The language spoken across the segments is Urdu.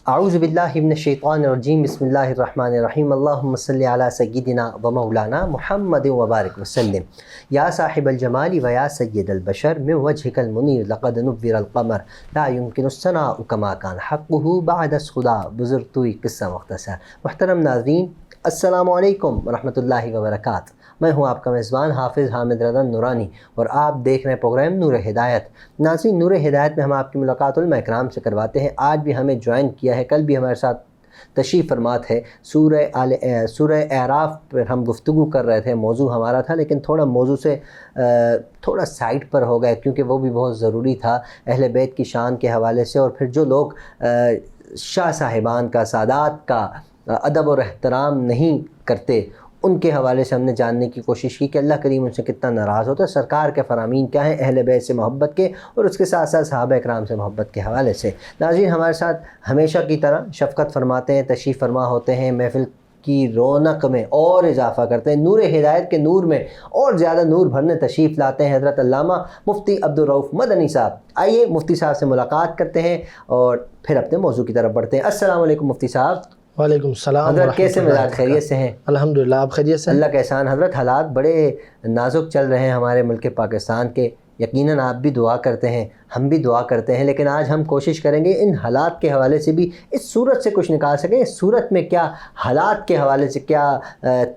اعوذ باللہ من الشیطان الرجیم بسم اللہ الرحمن الرحیم اللہم صلی علی سیدنا و مولانا محمد وبارک وسلم یا صاحب الجمال و یا سید البشر من وجهک المنیر لقد نور القمر لا يمكن الثناء كما كان حقه بعد خدا بزرگتوئی قصہ مختصر۔ محترم ناظرین، السلام علیکم ورحمۃ اللہ وبرکاتہ۔ میں ہوں آپ کا میزبان حافظ حامد رضا نورانی اور آپ دیکھ رہے ہیں پروگرام نور ہدایت۔ ناظرین، نور ہدایت میں ہم آپ کی ملاقات علماء اکرام سے کرواتے ہیں۔ آج بھی ہمیں جوائن کیا ہے، کل بھی ہمارے ساتھ تشریف فرمات ہے۔ سورہ اعراف پر ہم گفتگو کر رہے تھے، موضوع ہمارا تھا، لیکن تھوڑا موضوع سے تھوڑا سائڈ پر ہو گئے کیونکہ وہ بھی بہت ضروری تھا اہل بیت کی شان کے حوالے سے، اور پھر جو لوگ شاہ صاحبان کا، سادات کا ادب اور احترام نہیں کرتے، ان کے حوالے سے ہم نے جاننے کی کوشش کی کہ اللہ کریم ان سے کتنا ناراض ہوتا ہے، سرکار کے فرامین کیا ہیں اہل بیت سے محبت کے، اور اس کے ساتھ ساتھ صحابہ اکرام سے محبت کے حوالے سے۔ ناظرین، ہمارے ساتھ ہمیشہ کی طرح شفقت فرماتے ہیں، تشریف فرما ہوتے ہیں، محفل کی رونق میں اور اضافہ کرتے ہیں، نور ہدایت کے نور میں اور زیادہ نور بھرنے تشریف لاتے ہیں حضرت علامہ مفتی عبدالرؤف مدنی صاحب۔ آئیے مفتی صاحب سے ملاقات کرتے ہیں اور پھر اپنے موضوع کی طرف بڑھتے ہیں۔ السلام علیکم مفتی صاحب۔ وعلیکم السلام حضرت، کیسے مزاج؟ خیریت سے ہیں؟ الحمدللہ، آپ خیریت سے؟ اللہ کا احسان۔ حضرت، حالات بڑے نازک چل رہے ہیں ہمارے ملک پاکستان کے، یقیناً آپ بھی دعا کرتے ہیں، ہم بھی دعا کرتے ہیں، لیکن آج ہم کوشش کریں گے ان حالات کے حوالے سے بھی اس صورت سے کچھ نکال سکیں۔ اس صورت میں کیا حالات کے حوالے سے کیا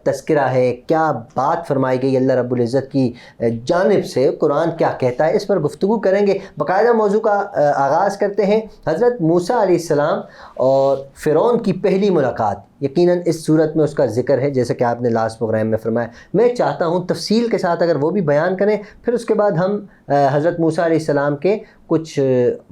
تذکرہ ہے، کیا بات فرمائی گئی اللہ رب العزت کی جانب سے، قرآن کیا کہتا ہے، اس پر گفتگو کریں گے۔ باقاعدہ موضوع کا آغاز کرتے ہیں۔ حضرت موسیٰ علیہ السلام اور فرعون کی پہلی ملاقات، یقیناً اس صورت میں اس کا ذکر ہے، جیسے کہ آپ نے لاسٹ پروگرام میں فرمایا۔ میں چاہتا ہوں تفصیل کے ساتھ اگر وہ بھی بیان کریں، پھر اس کے بعد ہم حضرت موسیٰ علیہ السلام کے کچھ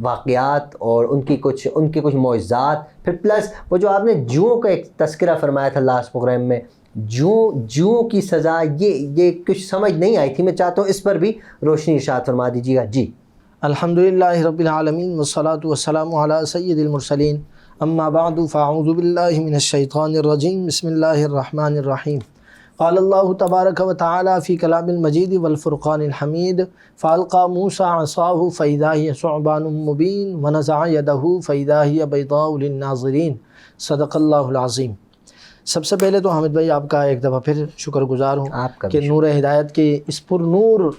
واقعات اور ان کے کچھ معجزات، پھر پلس وہ جو آپ نے جوؤں کا ایک تذکرہ فرمایا تھا لاسٹ پروگرام میں، جوؤں کی سزا، یہ کچھ سمجھ نہیں آئی تھی، میں چاہتا ہوں اس پر بھی روشنی ارشاد فرما دیجیے گا۔ جی۔ الحمدللہ رب العالمین والصلاة والسلام علی سید المرسلین، اما بعد فاعوذ باللہ من الشیطان الرجیم، بسم اللہ الرحمن الرحیم۔ قال اللہ تبارک و تعالی فی کلام المجید والفرقان الحمید، فالقى موسیٰ عصاہ فاذا ہی ثعبان مبین ونزع یدہ فاذا ہی بیضاء للناظرین، صدق اللہ العظیم۔ سب سے پہلے تو حامد بھائی آپ کا ایک دفعہ پھر شکر گزار ہوں کہ نور ہدایت کی اس پر نور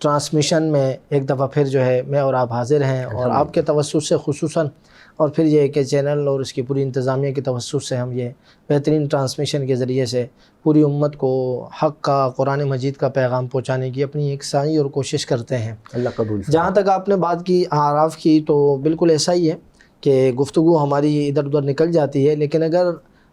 ٹرانسمیشن میں ایک دفعہ پھر جو ہے میں اور آپ حاضر ہیں، اور آپ کے توسط سے خصوصاً، اور پھر یہ کہ چینل اور اس کی پوری انتظامیہ کی توسط سے ہم یہ بہترین ٹرانسمیشن کے ذریعے سے پوری امت کو حق کا، قرآن مجید کا پیغام پہنچانے کی اپنی ایک سعی اور کوشش کرتے ہیں۔ اللہ قبول۔ جہاں تک آپ نے بات کی اعراف کی، تو بالکل ایسا ہی ہے کہ گفتگو ہماری ادھر ادھر نکل جاتی ہے، لیکن اگر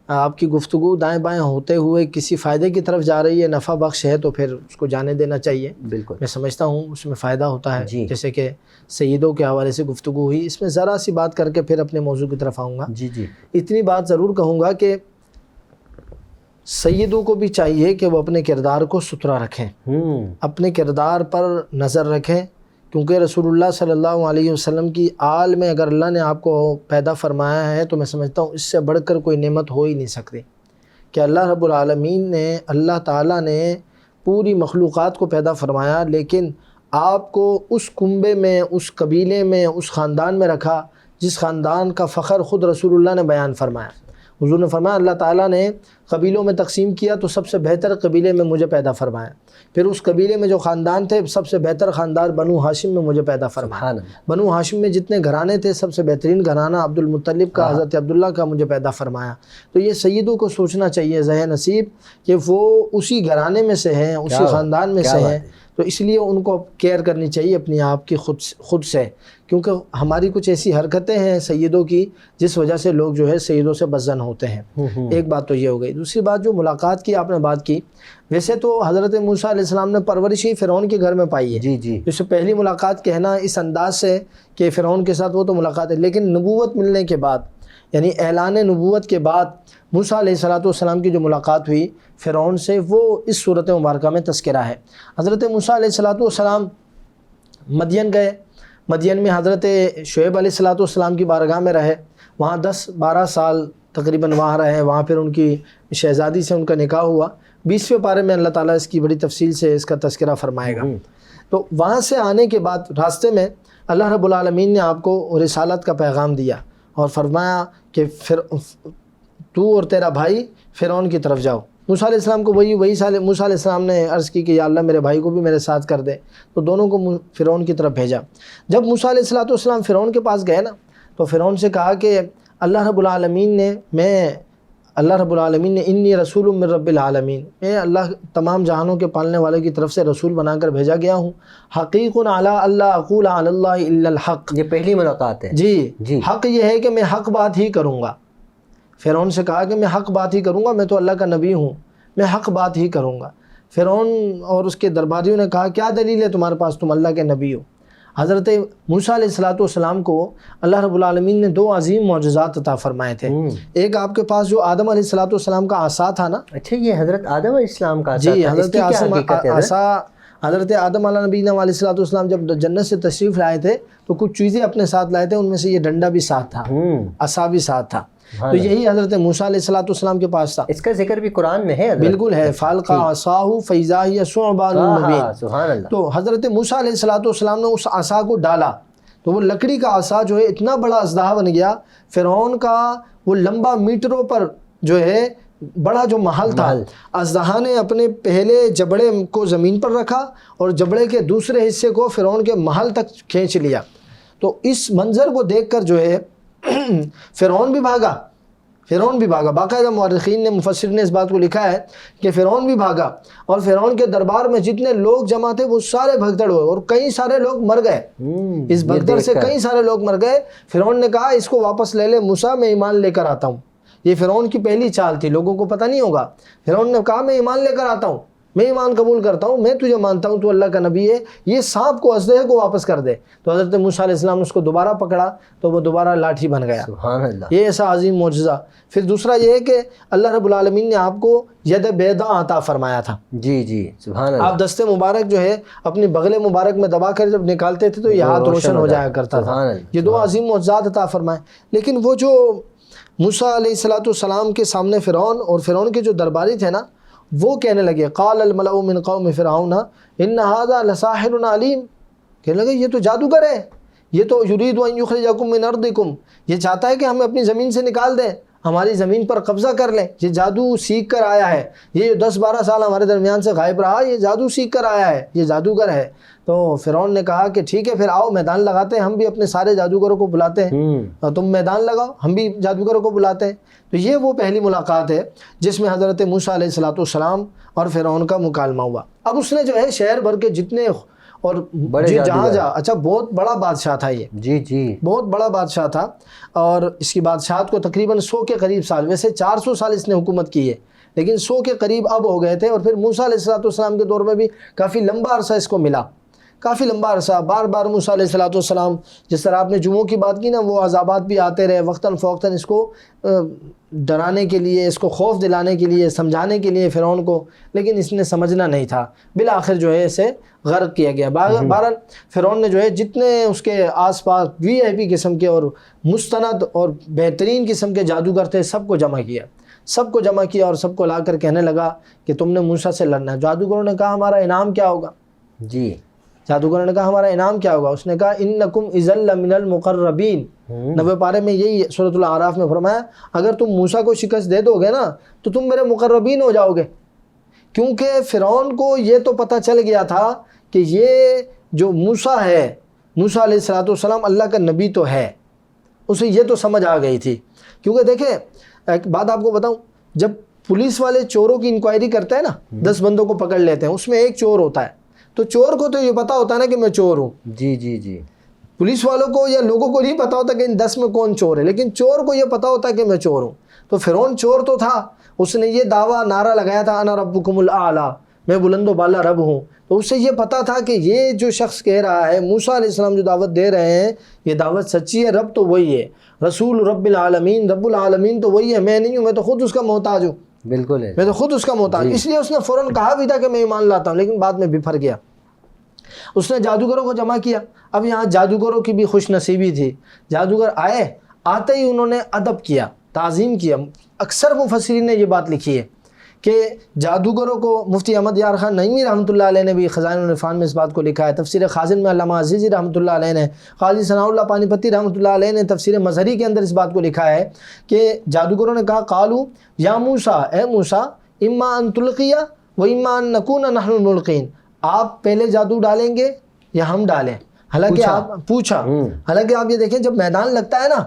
آپ کی گفتگو دائیں بائیں ہوتے ہوئے کسی فائدے کی طرف جا رہی ہے، نفع بخش ہے، تو پھر اس کو جانے دینا چاہیے۔ بالکل، میں سمجھتا ہوں اس میں فائدہ ہوتا ہے۔ جی۔ جیسے کہ سیدوں کے حوالے سے گفتگو ہوئی، اس میں ذرا سی بات کر کے پھر اپنے موضوع کی طرف آؤں گا۔ جی جی۔ اتنی بات ضرور کہوں گا کہ سیدوں کو بھی چاہیے کہ وہ اپنے کردار کو ستھرا رکھیں، اپنے کردار پر نظر رکھیں، کیونکہ رسول اللہ صلی اللہ علیہ وسلم کی آل میں اگر اللہ نے آپ کو پیدا فرمایا ہے تو میں سمجھتا ہوں اس سے بڑھ کر کوئی نعمت ہو ہی نہیں سکتی کہ اللہ رب العالمین نے، اللہ تعالیٰ نے پوری مخلوقات کو پیدا فرمایا، لیکن آپ کو اس کنبے میں، اس قبیلے میں، اس خاندان میں رکھا جس خاندان کا فخر خود رسول اللہ نے بیان فرمایا۔ حضور نے فرمایا اللہ تعالیٰ نے قبیلوں میں تقسیم کیا تو سب سے بہتر قبیلے میں مجھے پیدا فرمایا، پھر اس قبیلے میں جو خاندان تھے سب سے بہتر خاندان بنو ہاشم میں مجھے پیدا فرمایا۔ بنو ہاشم میں جتنے گھرانے تھے سب سے بہترین گھرانہ عبد المطلب کا، حضرت عبداللہ کا مجھے پیدا فرمایا۔ تو یہ سیدوں کو سوچنا چاہیے ذہن نصیب کہ وہ اسی گھرانے میں سے ہیں، اسی خاندان میں سے ہیں، تو اس لیے ان کو کیئر کرنی چاہیے اپنی آپ کی خود سے، کیونکہ ہماری کچھ ایسی حرکتیں ہیں سیدوں کی جس وجہ سے لوگ جو ہے سیدوں سے بدظن ہوتے ہیں۔ ایک بات تو یہ ہو گئی۔ دوسری بات جو ملاقات کی آپ نے بات کی، ویسے تو حضرت موسیٰ علیہ السلام نے پرورش ہی فرعون کے گھر میں پائی ہے۔ جی جی۔ جس سے پہلی ملاقات کہنا اس انداز سے کہ فرعون کے ساتھ وہ تو ملاقات ہے، لیکن نبوت ملنے کے بعد، یعنی اعلان نبوت کے بعد موسیٰ علیہ السلام کی جو ملاقات ہوئی فرعون سے، وہ اس صورت مبارکہ میں تذکرہ ہے۔ حضرت موسیٰ علیہ السلام مدین گئے، مدین میں حضرت شعیب علیہ السلام کی بارگاہ میں رہے، وہاں 10-12 سال تقریباً وہاں رہے، وہاں پھر ان کی شہزادی سے ان کا نکاح ہوا۔ 20ویں پارے میں اللہ تعالیٰ اس کی بڑی تفصیل سے اس کا تذکرہ فرمائے گا۔ تو وہاں سے آنے کے بعد راستے میں اللہ رب العالمین نے آپ کو رسالت کا پیغام دیا، اور فرمایا کہ پھر تو اور تیرا بھائی فرعون کی طرف جاؤ۔ موسیٰ علیہ السلام کو موسیٰ علیہ السلام نے عرض کی کہ یا اللہ میرے بھائی کو بھی میرے ساتھ کر دے، تو دونوں کو فرعون کی طرف بھیجا۔ جب موسیٰ علیہ السلام فرعون کے پاس گئے نا تو فرعون سے کہا کہ اللہ رب العالمین نے انی رسول من رب العالمین، میں اللہ تمام جہانوں کے پالنے والے کی طرف سے رسول بنا کر بھیجا گیا ہوں۔ حقیق علی اللہ اقول علی اللہ الا الحق، یہ پہلی ملاقات ہے جی حق یہ ہے کہ میں حق بات ہی کروں گا۔ فرعون سے کہا کہ میں حق بات ہی کروں گا، میں تو اللہ کا نبی ہوں، میں حق بات ہی کروں گا۔ فرعون اور اس کے درباریوں نے کہا کیا دلیل ہے تمہارے پاس، تم اللہ کے نبی ہو؟ حضرت موسیٰ علیہ السلام کو اللہ رب العالمین نے 2 عظیم معجزات عطا فرمائے تھے۔ ایک آپ کے پاس جو آدم علیہ السلام کا عصا تھا نا، اچھا یہ حضرت آدم علیہ السلام کا عصا جی تھا، اس کی کیا حقیقت ہے عصا حضرت آدم علیہ نبینا علیہ السلام جب جنت سے تشریف لائے تھے تو کچھ چیزیں اپنے ساتھ لائے تھے، ان میں سے یہ ڈنڈا بھی ساتھ تھا، عصا بھی ساتھ تھا، تو یہی حضرت موسیٰ علیہ السلام کے پاس تھا۔ اس کا ذکر بھی قرآن میں ہے، بالکل ہے، فَأَلْقَىٰ عَصَاهُ فَإِذَا هِيَ ثُعْبَانٌ مُّبِينٌ۔ سبحان اللہ۔ تو حضرت موسیٰ علیہ السلام نے اس عصا کو ڈالا تو وہ لکڑی کا عصا جو ہے اتنا بڑا اژدہا بن گیا، فرعون کا وہ لمبا میٹروں پر جو ہے بڑا جو محل تھا، اژدہا نے اپنے پہلے جبڑے کو زمین پر رکھا اور جبڑے کے دوسرے حصے کو فرعون کے محل تک کھینچ لیا۔ تو اس منظر کو دیکھ کر جو ہے فرعون بھی بھاگا، باقاعدہ مورخین نے مفسرین نے اس بات کو لکھا ہے کہ فرعون بھی بھاگا، اور فرعون کے دربار میں جتنے لوگ جمع تھے وہ سارے بھگدڑ ہوئے اور کئی سارے لوگ مر گئے، اس بھگدڑ سے کئی سارے لوگ مر گئے۔ فرعون نے کہا اس کو واپس لے لے موسیٰ، میں ایمان لے کر آتا ہوں۔ یہ فرعون کی پہلی چال تھی، لوگوں کو پتہ نہیں ہوگا۔ فرعون نے کہا میں ایمان لے کر آتا ہوں، میں ایمان قبول کرتا ہوں، میں تجھے مانتا ہوں تو اللہ کا نبی ہے، یہ سانپ کو اژدہے کو واپس کر دے۔ تو حضرت موسیٰ علیہ السلام نے اس کو دوبارہ پکڑا تو وہ دوبارہ لاٹھی بن گیا۔ سبحان اللہ، یہ ایسا عظیم معجزہ۔ پھر دوسرا یہ ہے کہ اللہ رب العالمین نے آپ کو ید بیضاء عطا فرمایا تھا۔ جی سبحان اللہ۔ آپ دست مبارک جو ہے اپنی بغل مبارک میں دبا کر جب نکالتے تھے تو یہ ہاتھ روشن ہو جایا کرتا تھا۔ یہ 2 عظیم معجزات عطا فرمائے۔ لیکن وہ جو موسیٰ علیہ السلام کے سامنے فرعون کے جو درباری تھے نا، وہ کہنے لگے قال الملأ من قوم فرعون ان هذا لساحر علیم، کہنے لگے یہ تو جادوگر ہے، یہ تو یرید ان یخرجکم من ارضکم، یہ چاہتا ہے کہ ہمیں اپنی زمین سے نکال دے، ہماری زمین پر قبضہ کر لیں، یہ جادو سیکھ کر آیا ہے، یہ 10-12 سال ہمارے درمیان سے غائب رہا، یہ جادو سیکھ کر آیا ہے، یہ جادوگر ہے۔ تو فرعون نے کہا کہ ٹھیک ہے پھر آؤ میدان لگاتے ہیں، ہم بھی اپنے سارے جادوگروں کو بلاتے ہیں، اور تم میدان لگاؤ، ہم بھی جادوگروں کو بلاتے ہیں۔ تو یہ وہ پہلی ملاقات ہے جس میں حضرت موسیٰ علیہ السلام اور فرعون کا مکالمہ ہوا۔ اب اس نے جو ہے شہر بھر کے جتنے اور اچھا بہت بڑا بادشاہ تھا، یہ جی بہت بڑا بادشاہ تھا، اور اس کی بادشاہت کو تقریباً 100 کے قریب سال، ویسے 400 سال اس نے حکومت کی ہے لیکن 100 کے قریب اب ہو گئے تھے۔ اور پھر موسیٰ علیہ السلام کے دور میں بھی کافی لمبا عرصہ اس کو ملا، کافی لمبا عرصہ، بار بار موسیٰ علیہ السلام، جس طرح آپ نے جمعوں کی بات کی نا، وہ عذابات بھی آتے رہے وقتاً فوقتاً، اس کو ڈرانے کے لیے، اس کو خوف دلانے کے لیے، سمجھانے کے لیے فرعون کو، لیکن اس نے سمجھنا نہیں تھا، بالآخر جو ہے اسے غرق کیا گیا۔ بہرحال فرعون نے جو ہے جتنے اس کے آس پاس VIP قسم کے اور مستند اور بہترین قسم کے جادوگر تھے سب کو جمع کیا اور سب کو لا کر کہنے لگا کہ تم نے موسیٰ سے لڑنا ہے۔ جادوگروں نے کہا ہمارا انعام کیا ہوگا؟ جادوگروں نے کہا ہمارا انعام کیا ہوگا؟ اس نے کہا انکم اذا لمن المقربین۔ 90 پارے میں یہی سورۃ الاعراف میں فرمایا اگر تم موسیٰ کو شکست دے دو گے نا تو تم میرے مقربین ہو جاؤ گے، کیونکہ فرعون کو یہ تو پتہ چل گیا تھا کہ یہ جو موسیٰ ہے، موسیٰ علیہ السلام اللہ کا نبی تو ہے، اسے یہ تو سمجھ آ گئی تھی۔ کیونکہ دیکھیں ایک بات آپ کو بتاؤں، جب پولیس والے چوروں کی انکوائری کرتے ہیں نا، 10 بندوں کو پکڑ لیتے ہیں، اس میں ایک چور ہوتا ہے، تو چور کو تو یہ پتا ہوتا ہے نا کہ میں چور ہوں۔ جی پولیس والوں کو یا لوگوں کو نہیں پتا ہوتا کہ ان 10 میں کون چور ہے، لیکن چور کو یہ پتا ہوتا ہے کہ میں چور ہوں۔ تو فرعون چور تو تھا، اس نے یہ نعرہ لگایا تھا انا ربکم الاعلی، میں بلند و بالا رب ہوں۔ تو اسے یہ پتا تھا کہ یہ جو شخص کہہ رہا ہے، موسیٰ علیہ السلام جو دعوت دے رہے ہیں، یہ دعوت سچی ہے، رب تو وہی ہے، رسول رب العالمین، رب العالمین تو وہی ہے، میں نہیں ہوں، میں تو خود اس کا محتاج ہوں، بالکل ہے، میں تو خود اس کا محتاج۔ اس لیے اس نے فوراً کہا بھی تھا کہ میں ایمان لاتا ہوں، لیکن بعد میں بفر گیا۔ اس نے جادوگروں کو جمع کیا۔ اب یہاں جادوگروں کی بھی خوش نصیبی تھی، جادوگر آتے ہی انہوں نے ادب کیا، تعظیم کیا۔ اکثر مفسرین نے یہ بات لکھی ہے کہ جادوگروں کو مفتی احمد یار خان نعیمی رحمۃ اللہ علیہ نے بھی خزائن العرفان میں اس بات کو لکھا ہے، تفسیر خازن میں علامہ عزیزی رحمۃ اللہ علیہ نے، قاضی ثناء اللہ پانی پتی رحمۃ اللہ علیہ نے تفسیر مظہری کے اندر اس بات کو لکھا ہے کہ جادوگروں نے کہا قالو یا موسیٰ، اے موسیٰ، اما ان تلقیہ و اما ان نکون نحن الملقین، آپ پہلے جادو ڈالیں گے یا ہم ڈالیں؟ حالانکہ آپ پوچھا، حالانکہ آپ یہ دیکھیں جب میدان لگتا ہے نا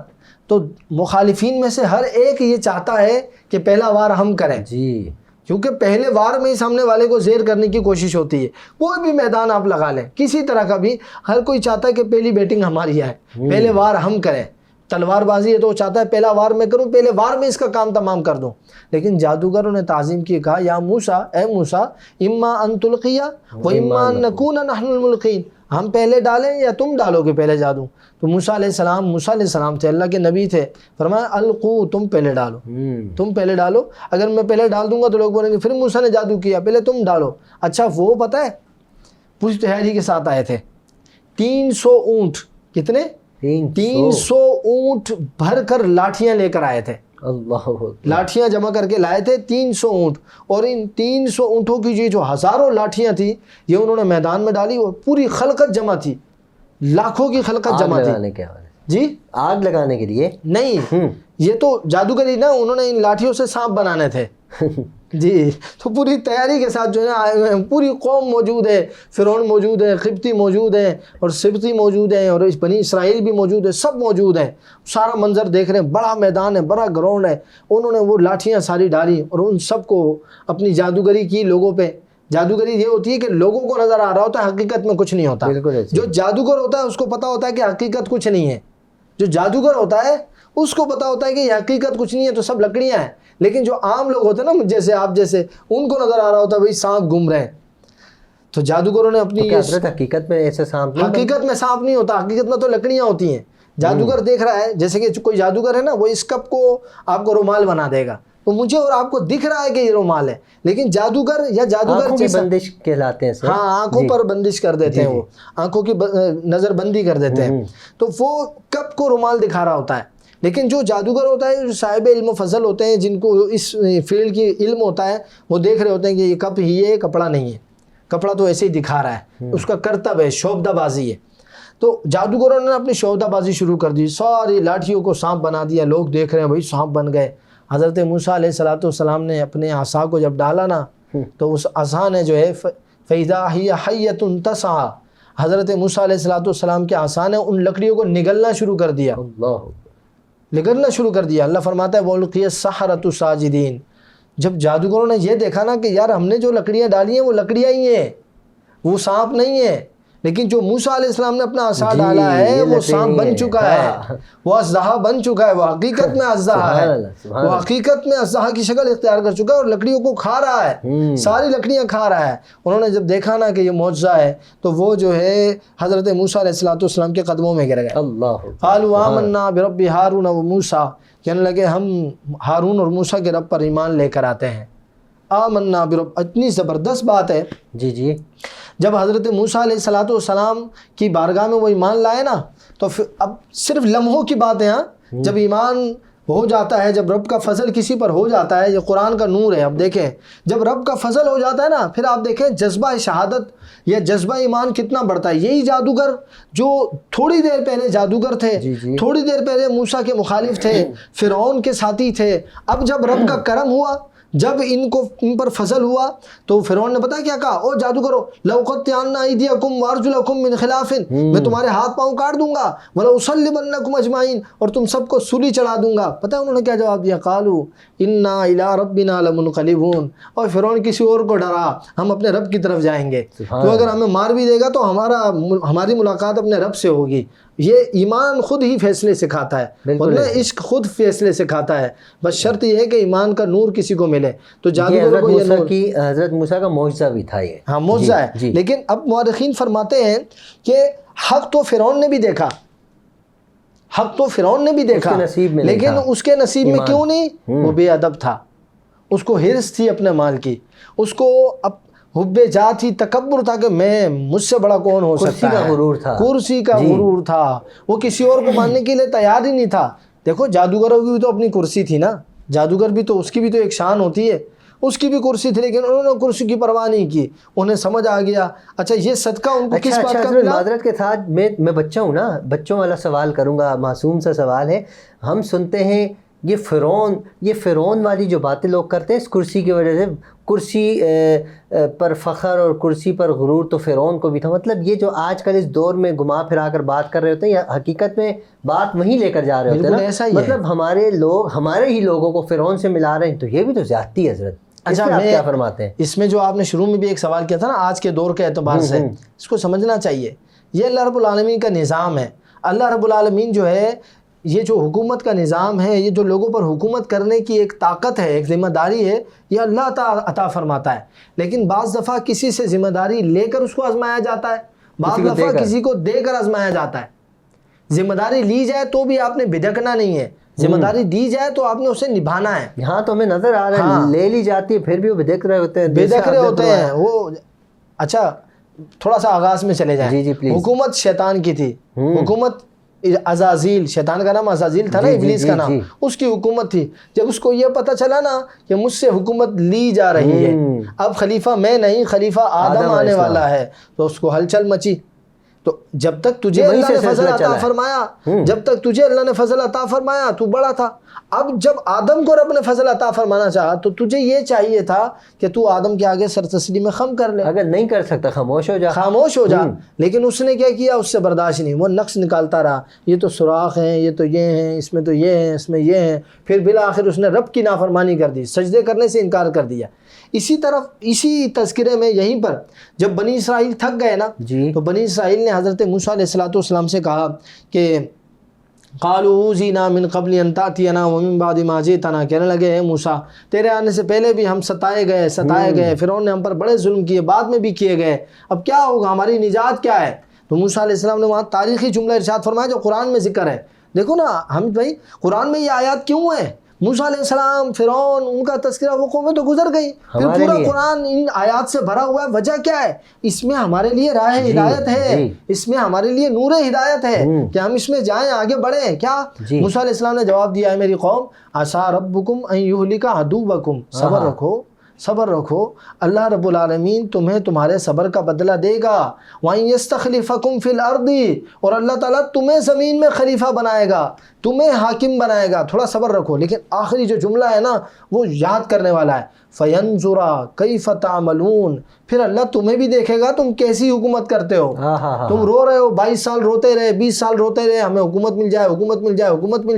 تو مخالفین میں سے ہر ایک یہ چاہتا ہے کہ پہلا وار ہم کریں، جی، کیونکہ پہلے وار میں ہی سامنے والے کو زیر کرنے کی کوشش ہوتی ہے۔ کوئی بھی میدان آپ لگا لیں کسی طرح کا بھی، ہر کوئی چاہتا ہے کہ پہلی بیٹنگ ہماری آئے، پہلے وار ہم کریں۔ تلوار بازی ہے تو وہ چاہتا ہے پہلا وار میں کروں، پہلے وار میں اس کا کام تمام کر دوں۔ لیکن جادوگروں نے تعظیم کی، کہا یا موسیٰ، اے موسیٰ، اما ان تلقیہ و اما ان نکون نحن الملقین، ہم پہلے ڈالیں یا تم ڈالو گے پہلے جادو؟ تو موسیٰ علیہ السلام تھے، اللہ کے نبی تھے، فرمایا القو، تم پہلے ڈالو، تم پہلے ڈالو۔ اگر میں پہلے ڈال دوں گا تو لوگ بولیں گے پھر موسیٰ نے جادو کیا، پہلے تم ڈالو۔ اچھا وہ پتہ ہے پوری تیاری کے ساتھ آئے تھے، 300 اونٹ، کتنے؟ 300 اونٹ بھر کر لاٹھیاں لے کر آئے تھے، اللہ، لاٹھیاں جمع کر کے لائے تھے 300 اونٹ، اور ان 300 اونٹوں کی جو ہزاروں لاٹھیاں تھیں یہ انہوں نے میدان میں ڈالی، اور پوری خلقت جمع تھی، لاکھوں کی خلقت جمع تھی۔ جی آگ لگانے کے لیے نہیں، یہ تو جادوگری نا، انہوں نے ان لاٹھیوں سے سانپ بنانے تھے جی، تو پوری تیاری کے ساتھ جو ہے آئے ہوئے ہیں، پوری قوم موجود ہے، فرعون موجود ہے، قبطی موجود ہیں، اور سبطی موجود ہیں، اور بنی اسرائیل بھی موجود ہے، سب موجود ہیں، سارا منظر دیکھ رہے ہیں، بڑا میدان ہے، بڑا گراؤنڈ ہے، انہوں نے وہ لاٹھیاں ساری ڈالی اور ان سب کو اپنی جادوگری کی لوگوں پہ۔ جادوگری یہ ہوتی ہے کہ لوگوں کو نظر آ رہا ہوتا ہے، حقیقت میں کچھ نہیں ہوتا۔ جو جادوگر ہوتا ہے اس کو پتا ہوتا ہے کہ حقیقت کچھ نہیں ہے، جو جادوگر ہوتا ہے اس کو پتا ہوتا ہے کہ یہ حقیقت کچھ نہیں ہے، تو سب لکڑیاں ہیں۔ لیکن جو عام لوگ ہوتے ہیں نا مجھ جیسے، آپ جیسے، ان کو نظر آ رہا ہوتا ہے بھائی سانپ گھوم رہے ہیں۔ تو جادوگروں نے اپنی حقیقت میں ایسے سانپ، حقیقت میں سانپ نہیں ہوتا، حقیقت میں تو لکڑیاں ہوتی ہیں۔ جادوگر دیکھ رہا ہے، جیسے کہ کوئی جادوگر ہے نا، وہ اس کپ کو آپ کو رومال بنا دے گا، تو مجھے اور آپ کو دکھ رہا ہے کہ یہ رومال ہے، لیکن جادوگر یا جادوگر بندش کہلاتے ہیں، ہاں، آنکھوں پر بندش کر دیتے ہیں، وہ آنکھوں کی نظر بندی کر دیتے ہیں، تو وہ کپ کو رومال دکھا رہا ہوتا ہے۔ لیکن جو جادوگر ہوتا ہے، جو صاحب علم و فضل ہوتے ہیں، جن کو اس فیلڈ کی علم ہوتا ہے، وہ دیکھ رہے ہوتے ہیں کہ یہ کپ ہی ہے، کپڑا نہیں ہے، کپڑا تو ایسے ہی دکھا رہا ہے، اس کا کرتب ہے، شعبدہ بازی ہے۔ تو جادوگروں نے اپنی شعبدہ بازی شروع کر دی، ساری لاٹھیوں کو سانپ بنا دیا، لوگ دیکھ رہے ہیں بھائی سانپ بن گئے۔ حضرت موسیٰ علیہ السلام نے اپنے عصا کو جب ڈالا نا، تو اس عصا نے جو ہے فَإِذَا هِيَ حَيَّةٌ تَسْعَىٰ، حضرت موسیٰ علیہ السلام کے عصا نے ان لکڑیوں کو نگلنا شروع کر دیا، نگلنا شروع کر دیا۔ اللہ فرماتا ہے وَأُلْقِيَ السَّحَرَةُ سَاجِدِينَ، جب جادوگروں نے یہ دیکھا نا کہ یار ہم نے جو لکڑیاں ڈالی ہیں وہ لکڑیاں ہی ہیں، وہ سانپ نہیں ہے، لیکن جو موسیٰ علیہ السلام نے اپنا عصا ڈالا ہے وہ سانپ بن چکا ہے، وہ اژدہا بن چکا ہے، وہ حقیقت میں اژدہا ہے، وہ حقیقت میں اژدہا کی شکل اختیار کر چکا ہے، اور لکڑیوں کو کھا رہا ہے، ساری لکڑیاں کھا رہا ہے۔ انہوں نے جب دیکھا نا کہ یہ معجزہ ہے تو وہ جو ہے حضرت موسیٰ علیہ السلام کے قدموں میں گر گئے۔ قالوا آمنا برب ہارون و موسیٰ، کہنے لگے ہم ہارون اور موسیٰ کے رب پر ایمان لے کر آتے ہیں۔ آمنا برب، اتنی زبردست بات ہے۔ جی، جب حضرت موسیٰ علیہ السلام کی بارگاہ میں وہ ایمان لائے نا، تو پھر اب صرف لمحوں کی بات ہے، جب ایمان ہو جاتا ہے، جب رب کا فضل کسی پر ہو جاتا ہے، یہ قرآن کا نور ہے۔ اب دیکھیں جب رب کا فضل ہو جاتا ہے نا، پھر آپ دیکھیں جذبہ شہادت یا جذبہ ایمان کتنا بڑھتا ہے۔ یہی جادوگر جو تھوڑی دیر پہلے جادوگر تھے، تھوڑی دیر پہلے موسیٰ کے مخالف تھے، فرعون کے ساتھی تھے، اب جب رب کا کرم ہوا، جب ان پر فضل ہوا، تو فرعون نے پتا کیا کہا؟ او جادوگرو، لَأُقَطِّعَنَّ أَيْدِيَكُمْ وَأَرْجُلَكُمْ مِنْ خِلَافٍ، میں تمہارے ہاتھ پاؤں کاٹ دوں گا، وَلَأُصَلِّبَنَّكُمْ أَجْمَعِينَ، اور تم سب کو سولی چڑھا دوں گا۔ پتہ ہے انہوں نے کیا جواب دیا؟ قَالُوا إِنَّا إِلَىٰ رَبِّنَا لَمُنْقَلِبُونَ، اور فرعون کسی اور کو ڈرا، ہم اپنے رب کی طرف جائیں گے، تو اگر ہمیں مار بھی دے گا تو ہماری ملاقات اپنے رب سے ہوگی۔ یہ ایمان خود ہی فیصلے سکھاتا ہے، عشق خود فیصلے سکھاتا ہے، بس شرط یہ ہے کہ ایمان کا نور کسی کو ملے۔ تو جادوگروں کو حضرت موسیٰ کا معجزہ بھی تھا یہ، ہاں معجزہ ہے۔ لیکن اب مورخین فرماتے ہیں کہ حق تو فرعون نے بھی دیکھا، حق تو فرعون نے بھی دیکھا، لیکن اس کے نصیب میں کیوں نہیں؟ وہ بے ادب تھا، اس کو حرص تھی اپنے مال کی، اس کو حب جا تھی، تکبر تھا کہ میں مجھ سے بڑا کون ہو سکتا ہے، کرسی کا غرور تھا، وہ کسی اور کو ماننے کے لیے تیار ہی نہیں تھا۔ دیکھو جادوگروں کی بھی تو اپنی کرسی تھی نا، جادوگر بھی تو اس کی بھی تو ایک شان ہوتی ہے، اس کی بھی کرسی تھی لیکن انہوں نے کرسی کی پرواہ نہیں کی, انہیں سمجھ آ گیا. اچھا یہ صدقہ ان کو کس بات کا ملا؟ معذرت کے ساتھ میں بچہ ہوں نا, بچوں والا سوال کروں گا, معصوم سا سوال ہے. ہم سنتے ہیں یہ فرعون والی جو باتیں لوگ کرتے ہیں اس کرسی کی وجہ سے, کرسی پر فخر اور کرسی پر غرور تو فرعون کو بھی تھا. مطلب یہ جو آج کل اس دور میں گھما پھرا کر بات کر رہے ہوتے ہیں یا حقیقت میں بات وہیں لے کر جا رہے ہوتے ہیں نا, مطلب ہمارے ہی لوگوں کو فرعون سے ملا رہے ہیں, تو یہ بھی تو زیادتی ہے حضرت. اچھا آپ کیا فرماتے ہیں اس میں؟ جو آپ نے شروع میں بھی ایک سوال کیا تھا نا آج کے دور کے اعتبار سے, اس کو سمجھنا چاہیے. یہ اللہ رب العالمین کا نظام ہے. اللہ رب العالمین جو ہے, یہ جو حکومت کا نظام ہے, یہ جو لوگوں پر حکومت کرنے کی ایک طاقت ہے, ایک ذمہ داری ہے, یہ اللہ عطا فرماتا ہے. لیکن بعض دفعہ کسی سے ذمہ داری لے کر اس کو آزمایا جاتا ہے, بعض دفعہ کسی کو دے کر آزمایا جاتا ہے. ذمہ داری لی جائے تو بھی آپ نے بھٹکنا نہیں ہے, ذمہ داری دی جائے تو آپ نے اسے نبھانا ہے. یہاں تو ہمیں نظر آ رہا ہے لے لی جاتی ہے پھر بھی وہ بھٹک رہے ہوتے ہیں وہ. اچھا تھوڑا سا آغاز میں چلے جائیں. جی پلیز. حکومت شیطان کی تھی, حکومت عزازیل, شیطان کا نام عزازیل تھا نا, ابلیس کا نام, اس کی حکومت تھی. جب اس کو یہ پتہ چلا نا کہ مجھ سے حکومت لی جا رہی ہے, اب خلیفہ میں نہیں خلیفہ آدم آنے والا ہے, تو اس کو ہلچل مچی. تو جب تک تجھے اللہ نے فضل عطا فرمایا, جب تک تجھے اللہ نے فضل عطا فرمایا تو بڑا تھا. اب جب آدم کو رب نے فضل عطا فرمانا چاہا تو تجھے یہ چاہیے تھا کہ تو آدم کے آگے سر تسلیم خم کر لے. اگر نہیں کر سکتا خاموش ہو جا. لیکن اس نے کیا کیا, اس سے برداشت نہیں, وہ نقص نکالتا رہا, یہ تو سوراخ ہیں, یہ تو یہ ہیں, اس میں تو یہ ہیں, اس میں یہ ہیں. پھر بالآخر اس نے رب کی نافرمانی کر دی, سجدے کرنے سے انکار کر دیا. اسی تذکرے میں یہیں پر جب بنی اسرائیل تھک گئے نا, تو بنی اسرائیل نے حضرت موسیٰ علیہ السلام سے کہا کہ قالوا اوذینا من قبل ان تأتینا ومن بعد ما جئتنا, کہنے لگے اے موسیٰ تیرے آنے سے پہلے بھی ہم ستائے گئے, فرعون نے ہم پر بڑے ظلم کیے, بعد میں بھی کیے گئے, اب کیا ہوگا, ہماری نجات کیا ہے؟ تو موسیٰ علیہ السلام نے وہاں تاریخی جملہ ارشاد فرمایا جو قرآن میں ذکر ہے. دیکھو نا حمید بھائی, قرآن میں یہ آیات کیوں ہیں؟ موسیٰ علیہ السلام, فرعون, ان کا تذکرہ, وہ قومیں تو گزر گئی, پھر پورا قرآن ان آیات سے بھرا ہوا ہے. وجہ کیا ہے؟ اس میں ہمارے لیے راہ ہدایت ہے, اس میں ہمارے لیے نور ہدایت ہے کہ ہم اس میں جائیں, آگے بڑھیں. کیا موسیٰ علیہ السلام نے جواب دیا ہے, میری قوم عسیٰ ربکم ان یہلک عدوکم, صبر رکھو, اللہ رب العالمین تمہیں تمہارے صبر کا بدلہ دے گا. وَإِن يَسْتَخْلِفَكُمْ فِي الْأَرْضِ, اور اللہ تعالیٰ تمہیں زمین میں خلیفہ بنائے گا, تمہیں حاکم بنائے گا. تھوڑا صبر رکھو. لیکن آخری جو جملہ ہے نا وہ یاد کرنے والا ہے, فَيَنْظُرَ كَيْفَ تَعْمَلُونَ, پھر اللہ تمہیں بھی دیکھے گا تم کیسی حکومت کرتے ہو. تم رو رہے ہو, 22 سال روتے رہے, 20 سال روتے رہے, ہمیں حکومت مل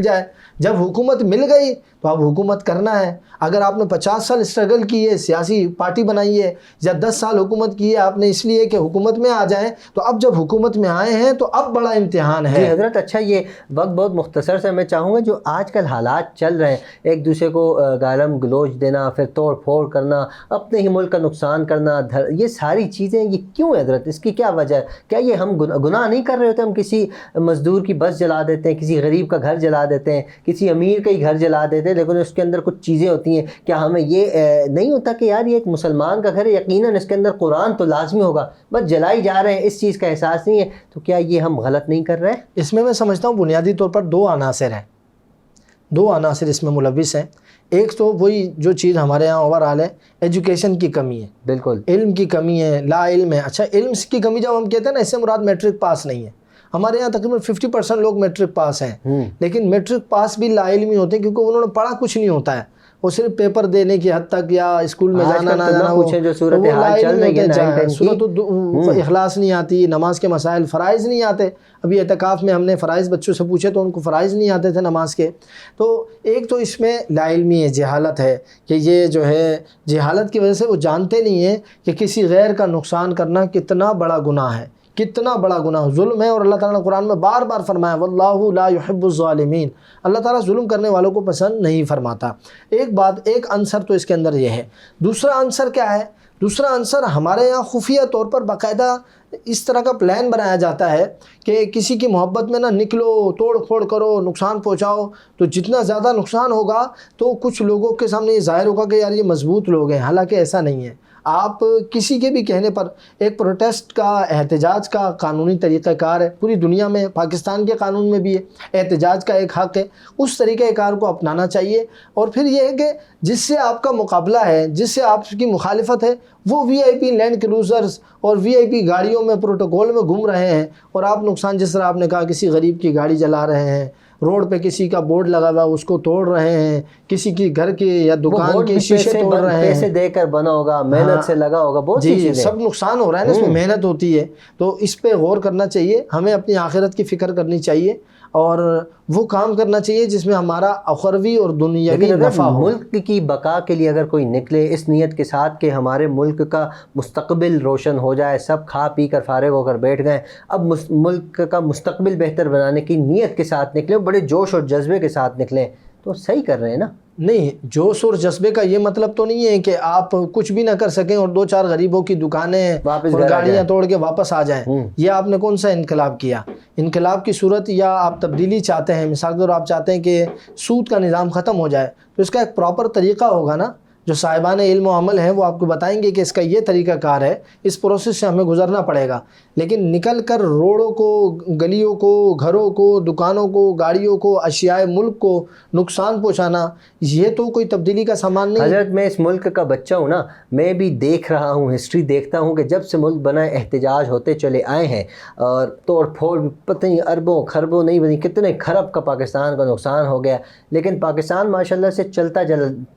جائے. جب حکومت مل گئی تو اب حکومت کرنا ہے. اگر آپ نے 50 سال اسٹرگل کی ہے, سیاسی پارٹی بنائی ہے, یا 10 سال حکومت کی ہے آپ نے اس لیے کہ حکومت میں آ جائیں, تو اب جب حکومت میں آئے ہیں تو اب بڑا امتحان ہے. جی حضرت, اچھا یہ وقت بہت مختصر سے میں چاہوں گا, جو آج کل حالات چل رہے ہیں, ایک دوسرے کو گالم گلوچ دینا, پھر توڑ پھوڑ کرنا, اپنے ہی ملک کا نقصان کرنا, یہ ساری چیزیں یہ کیوں ہے حضرت؟ اس کی کیا وجہ ہے؟ کیا یہ ہم گناہ نہیں کر رہے ہوتے؟ ہم کسی مزدور کی بس جلا دیتے ہیں, کسی غریب کا گھر جلا دیتے ہیں, کسی امیر کا ہی گھر جلا دیتے ہیں, لیکن اس کے اندر کچھ چیزیں ہوتی ہیں. کیا ہمیں یہ نہیں ہوتا کہ یار یہ ایک مسلمان کا گھر ہے, یقیناً اس کے اندر قرآن تو لازمی ہوگا, بس جلائی جا رہے ہیں, اس چیز کا احساس نہیں ہے, تو کیا یہ ہم غلط نہیں کر رہے؟ اس میں سمجھتا ہوں بنیادی طور پر دو عناصر اس میں ملوث ہیں. ایک تو وہی جو چیز ہمارے یہاں اوورآل ہے, ایجوکیشن کی کمی ہے, بالکل علم کی کمی ہے, لا علم ہے. اچھا علم کی کمی جب ہم کہتے ہیں نا, اس سے مراد میٹرک پاس نہیں ہے. ہمارے یہاں تقریباً 50% لوگ میٹرک پاس ہیں, لیکن میٹرک پاس بھی لا علمی ہوتے ہیں کیونکہ انہوں نے پڑھا کچھ نہیں ہوتا ہے, وہ صرف پیپر دینے کی حد تک یا اسکول میں جانا نہ جانا, جو صورت حال چل رہی ہے, سورۃ اخلاص نہیں آتی, نماز کے مسائل, فرائض نہیں آتے. ابھی اعتکاف میں ہم نے فرائض بچوں سے پوچھے تو ان کو فرائض نہیں آتے تھے نماز کے. تو ایک تو اس میں لا علمی ہے, جہالت ہے, کہ یہ جو ہے جہالت کی وجہ سے وہ جانتے نہیں ہیں کہ کسی غیر کا نقصان کرنا کتنا بڑا گناہ ہے, کتنا بڑا گناہ ظلم ہے. اور اللہ تعالیٰ نے قرآن میں بار بار فرمایا واللہ لا يحب الظالمین, اللہ تعالیٰ ظلم کرنے والوں کو پسند نہیں فرماتا. ایک عنصر تو اس کے اندر یہ ہے. دوسرا عنصر کیا ہے؟ دوسرا عنصر ہمارے یہاں خفیہ طور پر باقاعدہ اس طرح کا پلان بنایا جاتا ہے کہ کسی کی محبت میں نہ نکلو, توڑ پھوڑ کرو, نقصان پہنچاؤ. تو جتنا زیادہ نقصان ہوگا تو کچھ لوگوں کے سامنے یہ ظاہر ہوگا کہ یار یہ مضبوط لوگ ہیں, حالانکہ ایسا نہیں ہے. آپ کسی کے بھی کہنے پر ایک پروٹیسٹ کا، احتجاج کا قانونی طریقہ کار ہے، پوری دنیا میں، پاکستان کے قانون میں بھی ہے، احتجاج کا ایک حق ہے، اس طریقہ کار کو اپنانا چاہیے۔ اور پھر یہ ہے کہ جس سے آپ کا مقابلہ ہے، جس سے آپ کی مخالفت ہے، وہ وی آئی پی لینڈ کروزرز اور وی آئی پی گاڑیوں میں پروٹوکول میں گھوم رہے ہیں، اور آپ نقصان، جس طرح آپ نے کہا، کسی غریب کی گاڑی جلا رہے ہیں، روڈ پہ کسی کا بورڈ لگا ہوا اس کو توڑ رہے ہیں، کسی کی گھر کے یا دکان کے شیشے توڑ رہے ہیں، پیسے دے کر بنا ہوگا، محنت سے لگا ہوگا، بہت سی چیزیں، سب نقصان ہو رہا ہے نا، اس میں محنت ہوتی ہے۔ تو اس پہ غور کرنا چاہیے، ہمیں اپنی آخرت کی فکر کرنی چاہیے، اور وہ کام کرنا چاہیے جس میں ہمارا اخروی اور دنیاوی نفع ہو۔ ملک کی بقا کے لیے اگر کوئی نکلے اس نیت کے ساتھ کہ ہمارے ملک کا مستقبل روشن ہو جائے، سب کھا پی کر فارغ ہو کر بیٹھ گئے، اب ملک کا مستقبل بہتر بنانے کی نیت کے ساتھ نکلیں، بڑے جوش اور جذبے کے ساتھ نکلیں، تو صحیح کر رہے ہیں نا۔ نہیں، جوش اور جذبے کا یہ مطلب تو نہیں ہے کہ آپ کچھ بھی نہ کر سکیں اور 2-4 غریبوں کی دکانیں اور گاڑیاں توڑ کے واپس آ جائیں۔ یہ آپ نے کون سا انقلاب کیا؟ انقلاب کی صورت، یا آپ تبدیلی چاہتے ہیں، مثال کے طور آپ چاہتے ہیں کہ سود کا نظام ختم ہو جائے، تو اس کا ایک پراپر طریقہ ہوگا نا، جو صاحبان علم و عمل ہیں وہ آپ کو بتائیں گے کہ اس کا یہ طریقہ کار ہے، اس پروسیس سے ہمیں گزرنا پڑے گا۔ لیکن نکل کر روڈوں کو، گلیوں کو، گھروں کو، دکانوں کو، گاڑیوں کو، اشیاء ملک کو نقصان پہنچانا، یہ تو کوئی تبدیلی کا سامان نہیں۔ حضرت میں اس ملک کا بچہ ہوں نا، میں بھی دیکھ رہا ہوں، ہسٹری دیکھتا ہوں کہ جب سے ملک بنا ہے احتجاج ہوتے چلے آئے ہیں، اور توڑ پھوڑ پتہ نہیں اربوں خربوں نہیں بنی، کتنے خرب کا پاکستان کا نقصان ہو گیا، لیکن پاکستان ماشاءاللہ سے چلتا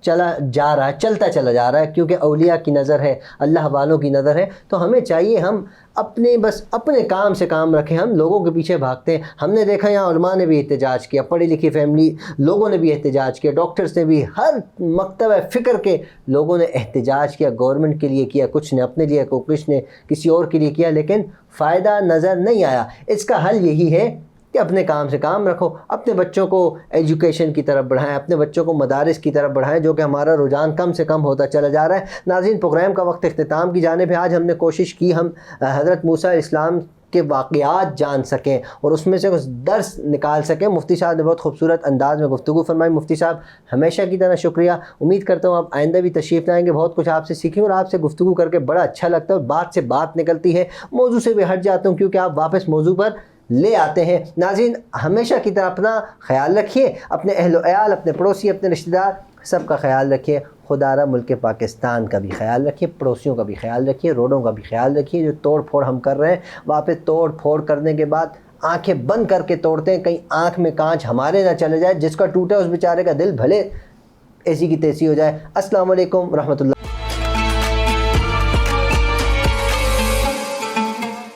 چلا جا رہا ہے، کیونکہ اولیاء کی نظر ہے، اللہ والوں کی نظر ہے۔ تو ہمیں چاہیے ہم اپنے کام سے کام رکھیں، ہم لوگوں کے پیچھے بھاگتے ہیں۔ ہم نے دیکھا یہاں علماء نے بھی احتجاج کیا، پڑھی لکھی فیملی لوگوں نے بھی احتجاج کیا، ڈاکٹرز نے بھی، ہر مکتبہ فکر کے لوگوں نے احتجاج کیا، گورنمنٹ کے لیے کیا، کچھ نے اپنے لیے، کچھ نے کسی اور کے لیے کیا، لیکن فائدہ نظر نہیں آیا۔ اس کا حل یہی ہے کہ اپنے کام سے کام رکھو، اپنے بچوں کو ایجوکیشن کی طرف بڑھائیں، اپنے بچوں کو مدارس کی طرف بڑھائیں، جو کہ ہمارا رجحان کم سے کم ہوتا چلا جا رہا ہے۔ ناظرین، پروگرام کا وقت اختتام کی جانب ہے۔ آج ہم نے کوشش کی ہم حضرت موسیٰ علیہ السلام کے واقعات جان سکیں اور اس میں سے کچھ درس نکال سکیں۔ مفتی صاحب نے بہت خوبصورت انداز میں گفتگو فرمائی۔ مفتی صاحب ہمیشہ کی طرح شکریہ، امید کرتا ہوں آپ آئندہ بھی تشریف لائیں گے، بہت کچھ آپ سے سیکھیں، اور آپ سے گفتگو کر کے بڑا اچھا لگتا ہے، اور بات سے بات نکلتی ہے، موضوع سے بھی ہٹ جاتا ہوں کیونکہ آپ واپس موضوع پر لے آتے ہیں۔ ناظرین، ہمیشہ کی طرح اپنا خیال رکھیے، اپنے اہل و عیال، اپنے پڑوسی، اپنے رشتہ دار، سب کا خیال رکھیے۔ خدا را ملک پاکستان کا بھی خیال رکھیے، پڑوسیوں کا بھی خیال رکھیے، روڈوں کا بھی خیال رکھیے۔ جو توڑ پھوڑ ہم کر رہے ہیں، واپس توڑ پھوڑ کرنے کے بعد آنکھیں بند کر کے توڑتے ہیں، کہیں آنکھ میں کانچ ہمارے نہ چلے جائے، جس کا ٹوٹا اس بیچارے کا دل بھلے ایسی کی تیسی ہو جائے۔ السلام علیکم ورحمۃ اللہ۔